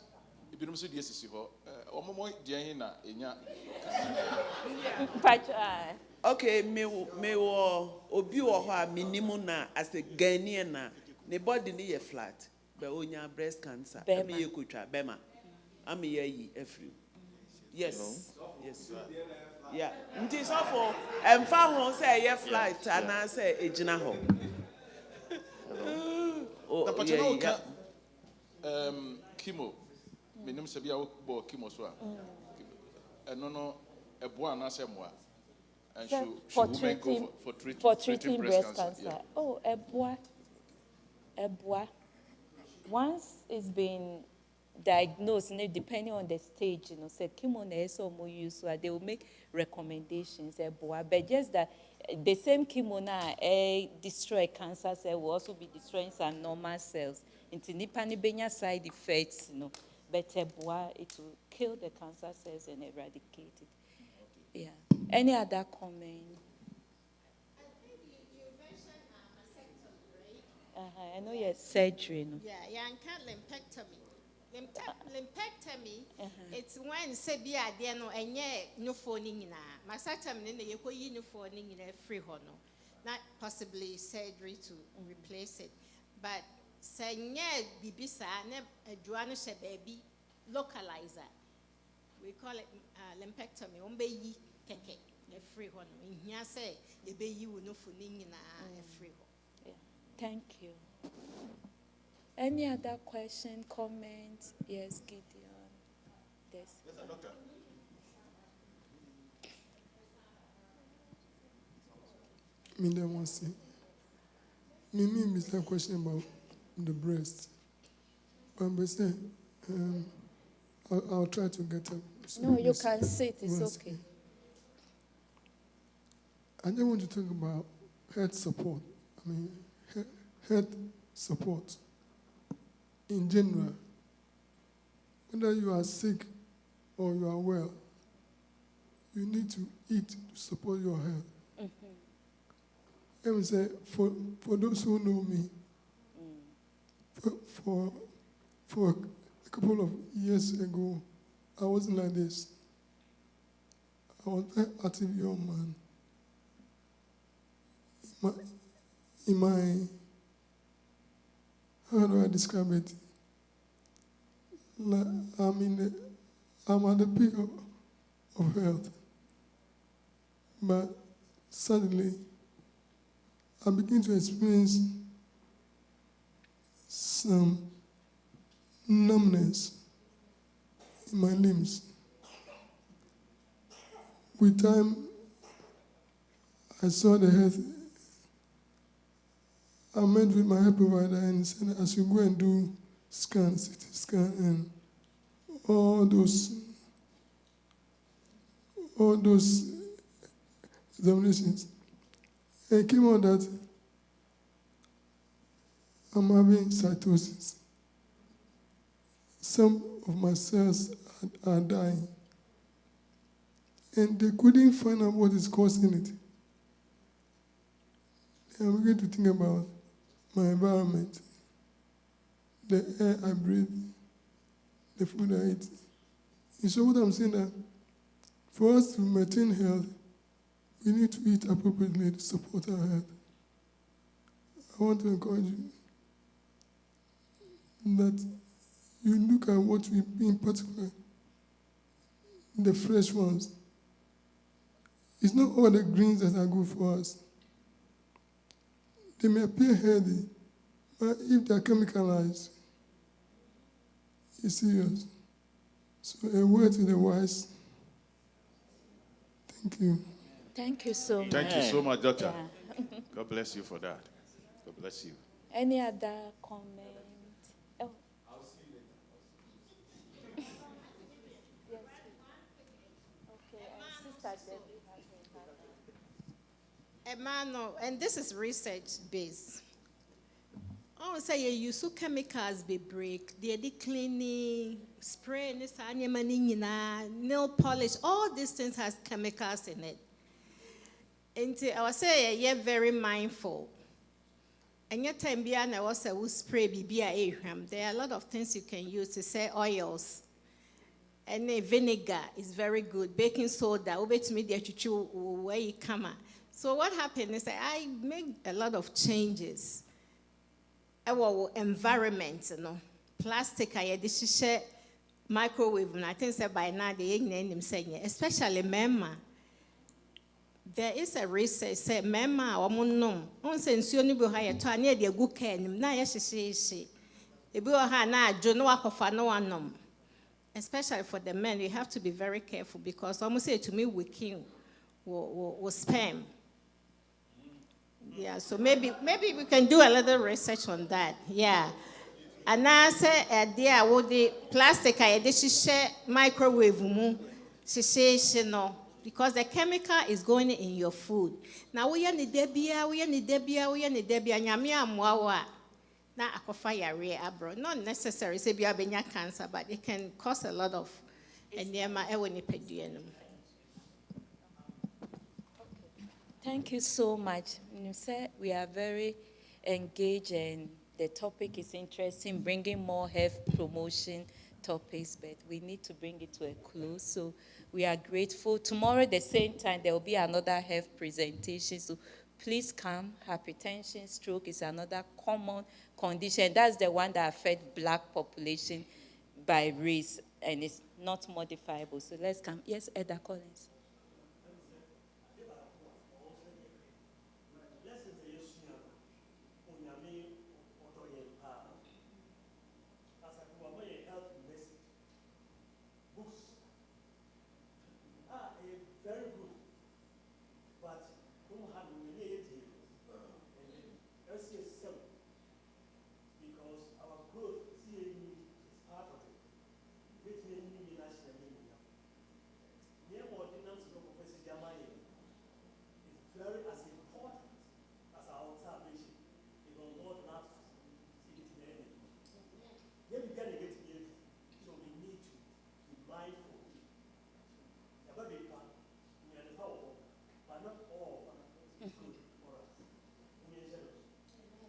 Speaker 7: A bit more so dear sisi ho. Omo mo dear hina enya.
Speaker 9: Okay, me wo obi wo ho a minimum na as a Ghanaian na ne body ni ye flat but onya breast cancer am ye kotwa bema am ye yi afri yes yes yeah nti so for emfa ho say ye flat ana say ejina ho
Speaker 7: oh yeah chemo minimum se bia wo chemo so a no eboa na se moa. And
Speaker 1: for
Speaker 7: women
Speaker 1: treating,
Speaker 7: go
Speaker 1: for treating breast cancer.
Speaker 7: Yeah.
Speaker 1: Oh, Eboa. Once it's been diagnosed, depending on the stage, say chemo or more use, so they will make recommendations. Eboa, but just that the same chemo now destroy cancer cells will also be destroying some normal cells. Into nipanibenya side effects, but Eboa, it will kill the cancer cells and eradicate it. Yeah. Any other comment?
Speaker 4: I think you mentioned mastectomy, right?
Speaker 1: I know you surgery. No?
Speaker 4: Yeah, and lumpectomy. Lumpectomy, it's when say be a dear no and no phoning in a mastectomy, you go in no phoning in a free honor. Not possibly surgery to replace it, but say, yeah, bibisa, a juana baby localizer. We call it lumpectomy. Umbe keke a free one. In here say the baby will no funing in a free one.
Speaker 1: Yeah. Thank you. Any other question, comment? Yes, Gideon. Yes,
Speaker 7: Doctor.
Speaker 10: Me there want to say. Me is a question about the breast. But say, I'll try to get up.
Speaker 1: No, you can sit. It's okay.
Speaker 10: I just want to talk about health support. I mean, health support in general. Whether you are sick or you are well, you need to eat to support your health. Let me say, for those who know me, for a couple of years ago, I wasn't like this. I was an active young man. In my, how do I describe it? Like I'm at the peak of health. But suddenly, I begin to experience some numbness in my limbs. With time, I saw the health. I met with my health provider and said I should go and do scans, CT scan, and all those examinations. And it came out that I'm having cytosis. Some of my cells are dying. And they couldn't find out what is causing it. I'm beginning to think about my environment, the air I breathe, the food I eat. And so what I'm saying that for us to maintain health, we need to eat appropriately to support our health. I want to encourage you that you look at what we, in particular, the fresh ones. It's not all the greens that are good for us. They may appear healthy, but if they are chemicalized, it's serious. So a word to the wise. Thank you.
Speaker 1: Thank you so much.
Speaker 7: Thank you so much, Doctor.
Speaker 1: Yeah.
Speaker 7: God bless you for that. God bless you.
Speaker 1: Any other comment? Oh.
Speaker 2: I'll see you later.
Speaker 1: Yes. Okay, Sister Debbie has her hand up.
Speaker 4: Emmanuel, and this is research based. I would say you use chemicals be break. They cleaning, spray, nail polish. All these things has chemicals in it. And I would say you're very mindful. And your time behind I was a spray BBA. There are a lot of things you can use to say oils. And vinegar is very good. Baking soda, over to me where you come at. So what happened is that I made a lot of changes. Our environment, plastic, I had this microwave, and I think that by now they ain't saying, especially Mema. There is a research say Mema or Munum. On sense you need to hire to near the good can. Now, yes, she. If you are now, do not offer no one. Especially for the men, you have to be very careful because almost say to me, we kill will spam. Yeah, so maybe we can do a little research on that. Yeah. And I say, dear, would the plastic I did share microwave because the chemical is going in your food. Now we are the debia, nyamia na akofaya abro. Not necessary say be cancer, but it can cause a lot of
Speaker 1: Thank you so much. You said we are very engaged and the topic is interesting, bringing more health promotion topics, but we need to bring it to a close. So we are grateful. Tomorrow at the same time, there will be another health presentation. So please come. Hypertension, stroke is another common condition. That's the one that affects black population by race, and it's not modifiable. So let's come. Yes, Edda Collins.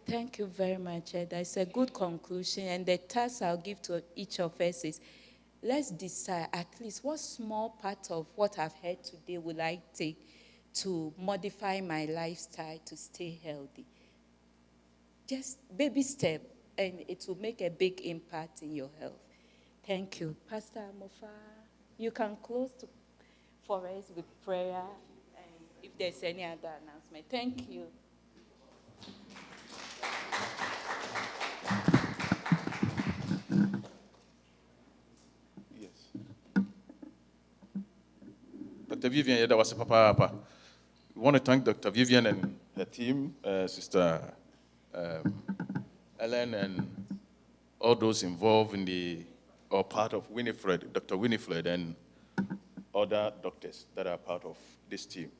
Speaker 1: Thank you very much, Ed. It's a good conclusion. And the task I'll give to each of us is, let's decide at least what small part of what I've heard today will I take to modify my lifestyle to stay healthy. Just baby step, and it will make a big impact in your health. Thank you. Pastor Mofa, you can close for us with prayer, and if there's any other announcement. Thank you.
Speaker 11: Dr. Vivian, that was a papa. We want to thank Dr. Vivian and her team, Sister Ellen, and all those involved in or part of Winifred, Dr. Winifred, and other doctors that are part of this team.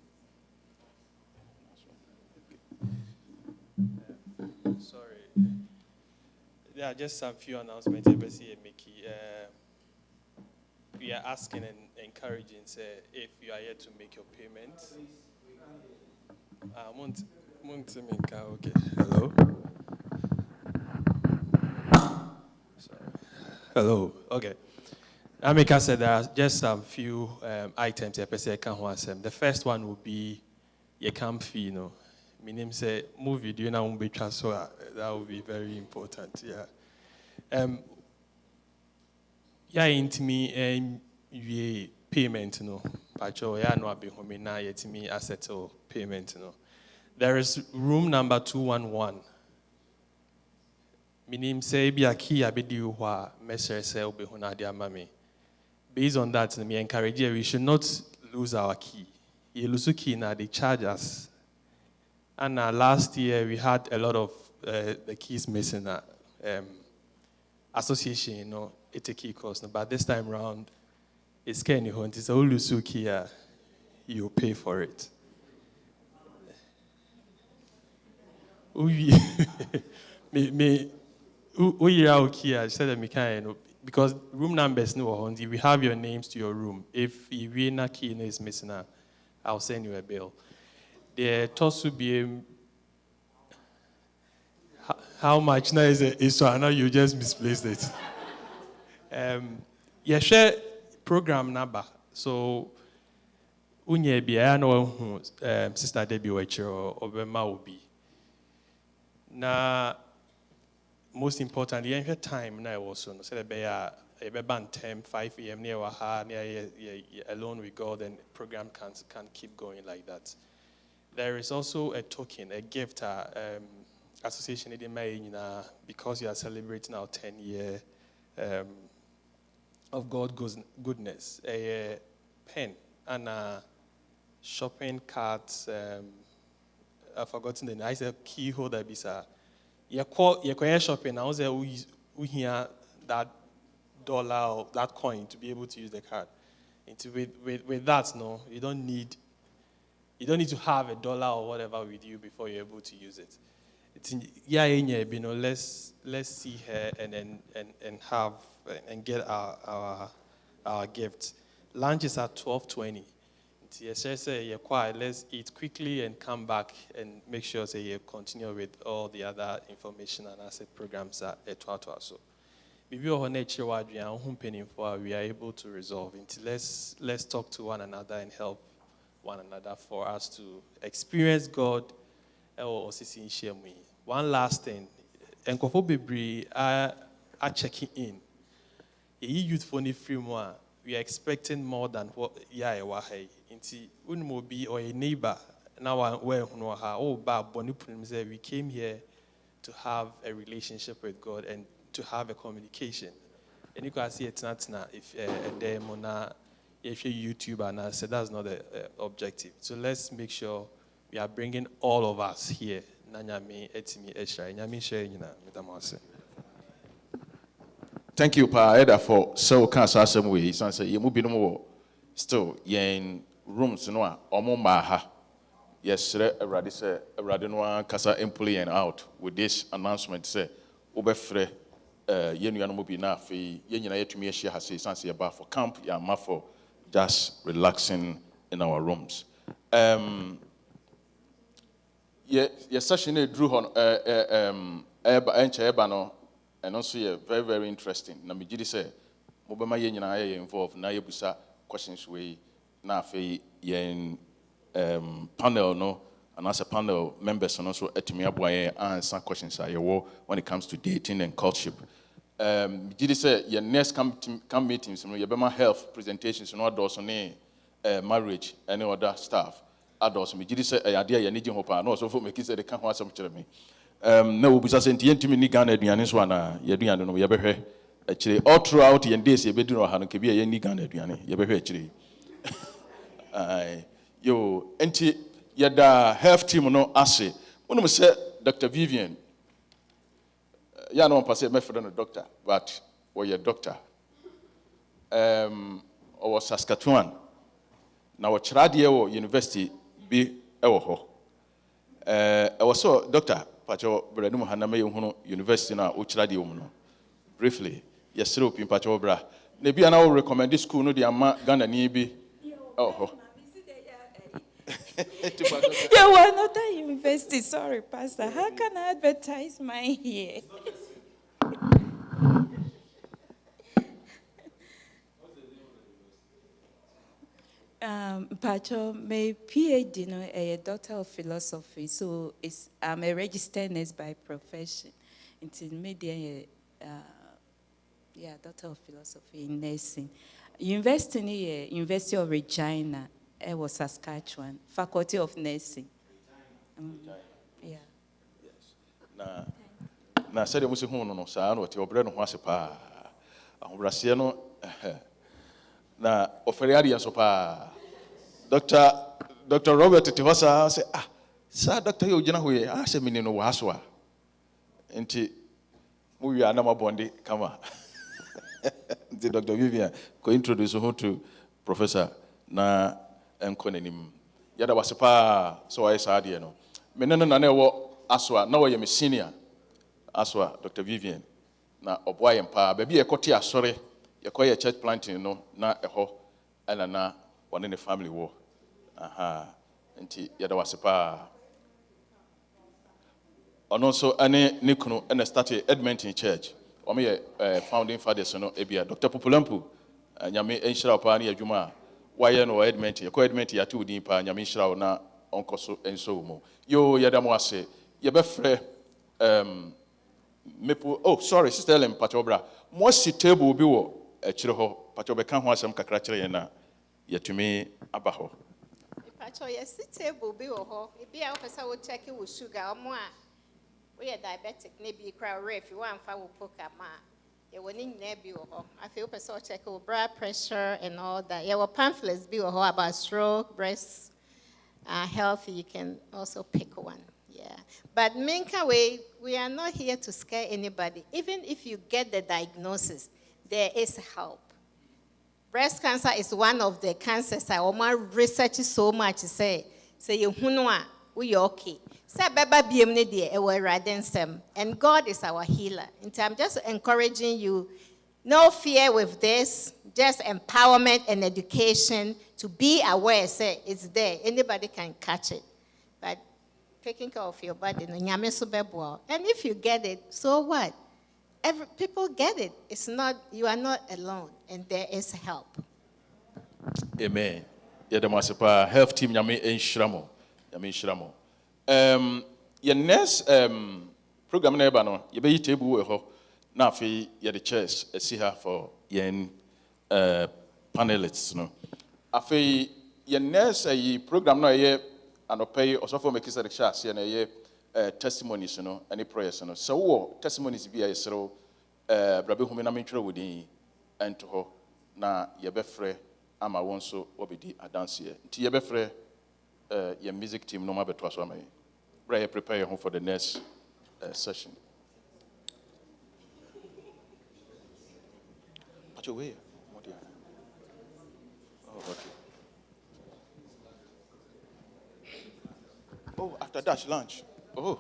Speaker 12: Sorry. There are just some few announcements. We are asking and encouraging, say, if you are here to make your payment. Okay. Hello. Sorry. Hello. Okay. Amika said there are just some few items. The first one will be your camp fee. You know, my name say movie. Do you know be transfer? That will be very important. Yeah. Yeah, into me and you payment, you know. Pacho, yeah, no, be home now. Yet me asset payment, you know. There is room number 211. Minim say be a key abedi wa measure say obe hona dia mami. Based on that, me encourage you, we should not lose our key. You lose key now, they charge us. And last year we had a lot of the keys missing. Association, you know, it's a key cost. But this time round, it's kind of it's a lose key. You pay for it. me we are okay. I said that me can because room numbers no on. If we have your names to your room, if Vivian key is missing, I'll send you a bill. The toss will be how much now is it? So I know you just misplaced it. Yeah, share program number. So unye bi I know Sister Debbie Wechero Obema will be. Na most importantly, in time now also no say be a 10, 5 a.m. near Waha, near alone with God, and program can keep going like that. There is also a token, a gift, association in May, because you are celebrating our 10-year of God's goodness. A pen and a shopping cart. I've forgotten the name. I said key holder. Bisa. You shopping. I was there. We hear that dollar or that coin to be able to use the card. With that, no, you don't need to have a dollar or whatever with you before you're able to use it. It's in let's see her and have and get our gift. Lunch is at 12:20. Let's eat quickly and come back and make sure that you continue with all the other information and asset programs at Etwatwa. So we are able to resolve it. Let's talk to one another and help one another for us to experience God. One last thing, are checking in. Youth for free more. We are expecting more than what Inti unmobi or a neighbor now where we came here to have a relationship with God and to have a communication. And you can see it's not if you're YouTuber and I said that's not the objective. So let's make sure we are bringing all of us here.
Speaker 11: Thank you, Pa Eda, for so cancer some way. So I say you move no more. Still, in rooms no omo maha. Yes, already say already no kasa employee and out with this announcement say obefre yenu ya no mo bi na fe yenyina yetumi ahia ha say sanse ya ba for camp ya ma for just relaxing in our rooms. Yes, session drew on eba no. And also, very, very interesting. Na me gidi say, mobema ye nyina ye involved na ye busa questions we na fe yen panel no, and as a panel members and also etimi aboye answer questions aye wo when it comes to dating and courtship. Gidi say your next come meetings no ye bema health presentations no adults ne marriage any other stuff. Adults me gidi say ade ye nigi hopa no so for make say they can ho asem kire me. No, because I sent you Ghana Duanis one, Yaduan, no, Yabe, actually, all throughout the days, you better have to be a Ghana Duani, Yabe, actually. Yo, anti Yada health team no assay. One say Dr. Vivian. Ya no pass my friend a doctor, but or your doctor. Or Saskatchewan. Now, Chradio University be Ewoho. I was so doctor. Pacho Brenum Haname University na Uchradi Umuno. Briefly, yes, Rupi Pacho Bra. Maybe I will recommend this school no the Ama Ghana Nibi. Oh.
Speaker 1: Yeah, well, not a university. Sorry, Pastor. How can I advertise mine here? Pacho, my PhD, a Doctor of Philosophy, so I'm a registered nurse by profession. Until media, Doctor of Philosophy in nursing. University of Regina, I was Saskatchewan, Faculty of Nursing. Yeah.
Speaker 11: Yes. Na said musi hono no saa no te obre no ho ase pa. Ahobrase no na ofere ade so pa. Dr. Robert Tihosa say sir doctor you gina hoye say me no waso a. Enti mu wi anama bonde kama. The Dr. Vivian ko introduce who to professor na enkonenim. Yada wase pa so why sa ade no. Me no na na wo aso a na wo ye me senior. aswa Dr. Vivian na oboa yɛn paa baabi yɛkɔte asɔre yɛkɔyɛ church planting no na ɛhɔ ɛna na wɔne ne family wɔ nti yɛda wase paa ɔno nso ɛne ne kunu ɛna started Edmonton Church wɔn yɛ founding fathers no ebia Dr. Puplampu nyame nhyira wo paa ne adwuma a wayɛ no wɔ Edmonton yɛkɔ Edmonton yɛate wo din paa nyame nhyira wo na ɔnkɔ so nso wo mu yo yɛda mo ase yɛbɛfrɛ sorry, Sister Ellen Patobra. Most table bi wo akyire hɔ. Pacho bɛka ho asɛm kakra kyerɛ yɛn na yɛtumi aba hɔ.
Speaker 4: Pacho yes table bi wo hɔ. Ebi a wopɛ sɛ wo check wo sugar, ɔmo a we are diabetic na bi kra ref, you wan fa wo poka ma. Ye wo ni nyina bi wo hɔ. Afei wopɛ sɛ wo check wo blood pressure and all that. Ye wo pamphlets bi wo hɔ about stroke, breast health. You can also pick one. Yeah, but Minka we are not here to scare anybody. Even if you get the diagnosis, there is help. Breast cancer is one of the cancers I want research so much. Say you hunwa we okay. Say baba biemne die ewe radensem, and God is our healer. And I'm just encouraging you, no fear with this, just empowerment and education to be aware. Say it's there. Anybody can catch it, but taking care of your body. And if you get it, so what? People get it. It's not, you are not alone, and there is help.
Speaker 11: Amen. Yedamasipa health team nyame enhyiramo. Nyame enhyiramo. Your next program na eba no, ye be table we ho na afi ye the chairs esi ha for yen panelists no. Afi your next program no ye anopay osofo mekisa de chase na ye testimonies no any prayers no so wo testimonies bi ayesero brabe humi na mentwere wodin ento ho na ye befre ama won so obedi adanse nti ye befre your music team no ma beto aso amaye bra ye prepare your home for the next session. Pacho we okay. Oh, after that lunch. Oh.